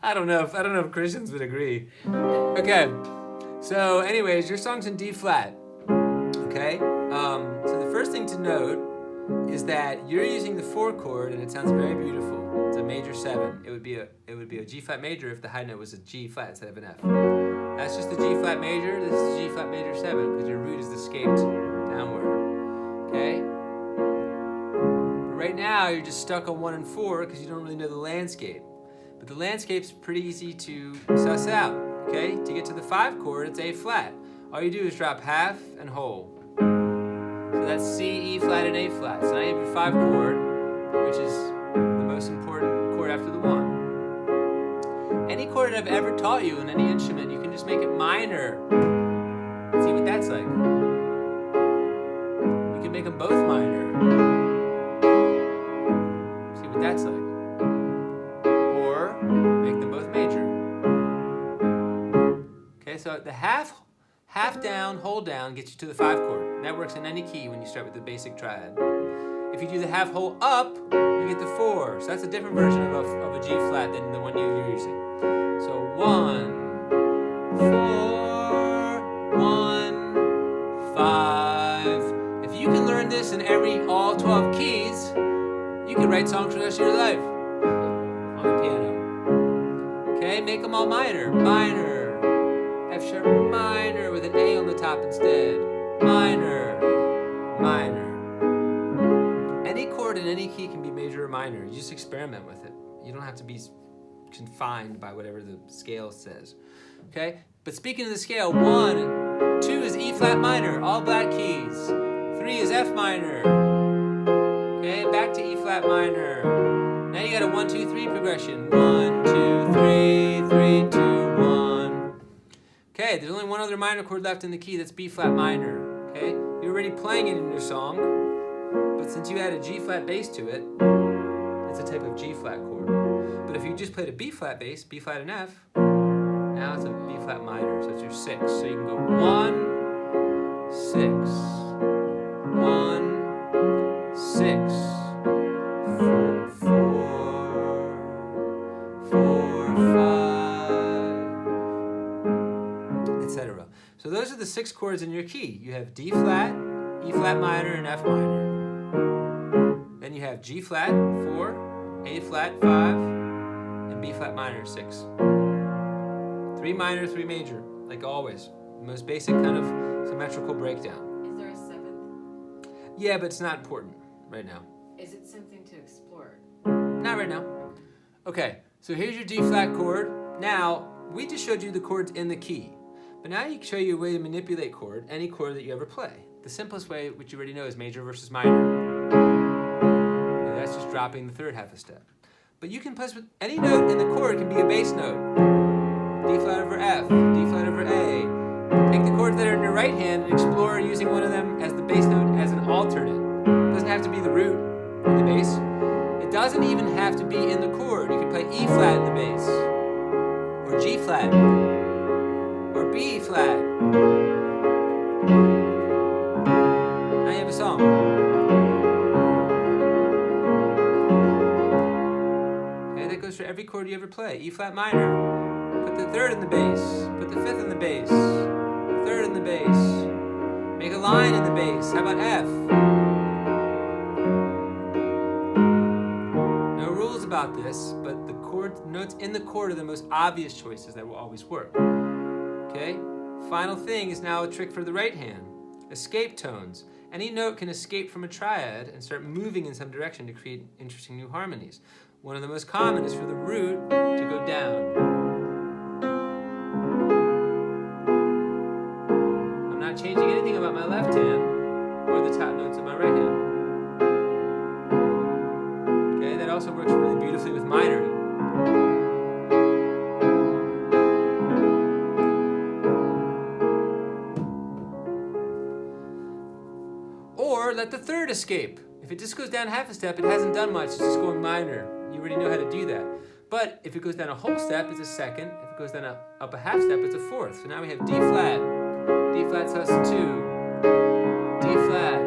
I don't know if Christians would agree. Okay, so anyways, your song's in D flat. Okay, so the first thing to note is that you're using the 4 chord, and it sounds very beautiful. It's a major 7. It would be a G flat major if the high note was a G flat instead of an F. That's just the G flat major. This is G flat major 7 because your root is escaped downward. Okay. Right now, you're just stuck on 1 and 4 because you don't really know the landscape. But the landscape's pretty easy to suss out. Okay. To get to the 5 chord, it's A flat. All you do is drop half and whole. So that's C, E flat, and A flat. So now you have your 5 chord, which is the most important chord after the 1. Any chord that I've ever taught you in any instrument, you can just make it minor. See what that's like. You can make them both minor. See what that's like. Or make them both major. Okay, so the half down, whole down gets you to the 5 chord. And that works in any key when you start with the basic triad. If you do the half whole up, you get the 4. So that's a different version of a G flat than the one you're using. So 1, 4, 1, 5. If you can learn this in all 12 keys, you can write songs for the rest of your life on the piano. Okay, make them all minor. Minor. F sharp minor with an A on the top instead. Minor, minor. Any chord in any key can be major or minor. You just experiment with it. You don't have to be confined by whatever the scale says. Okay? But speaking of the scale, 1, 2 is E flat minor, all black keys. 3 is F minor. Okay, back to E flat minor. Now you got a 1, 2, 3 progression. 1, 2, 3, 3, 2, 1. Okay, there's only one other minor chord left in the key, that's B flat minor. Okay, you're already playing it in your song, but since you add a G flat bass to it, it's a type of G flat chord. But if you just played a B flat bass, B flat and F, now it's a B flat minor, so it's your 6. So you can go 1, 6, 1, 6, 4, 4, 5, etc. So those are the 6 chords in your key. You have D flat, E flat minor, and F minor. Then you have G flat, 4, A flat, 5, and B flat minor, 6. 3 minor, 3 major, like always. The most basic kind of symmetrical breakdown. Is there a 7th? Yeah, but it's not important right now. Is it something to explore? Not right now. Okay, so here's your D flat chord. Now, we just showed you the chords in the key. But now I can show you a way to manipulate any chord that you ever play. The simplest way, which you already know, is major versus minor. And that's just dropping the 3rd half a step. But you can play with any note in the chord can be a bass note. D flat over F, D flat over A. Take the chords that are in your right hand and explore using one of them as the bass note as an alternate. It doesn't have to be the root in the bass. It doesn't even have to be in the chord. You can play E flat in the bass, or G flat, or B flat. Now you have a song. Okay, that goes for every chord you ever play. E flat minor. Put the 3rd in the bass. Put the 5th in the bass. 3rd in the bass. Make a line in the bass. How about F? No rules about this, but the notes in the chord are the most obvious choices that will always work. Okay? Final thing is now a trick for the right hand. Escape tones. Any note can escape from a triad and start moving in some direction to create interesting new harmonies. One of the most common is for the root to go down. I'm not changing anything about my left hand or the top notes of my right hand. Okay, that also works really beautifully with minor. Or let the 3rd escape. If it just goes down half a step, it hasn't done much, it's just going minor. You already know how to do that. But if it goes down a whole step, it's a 2nd. If it goes down up a half step, it's a 4th. So now we have D flat sus2, D flat,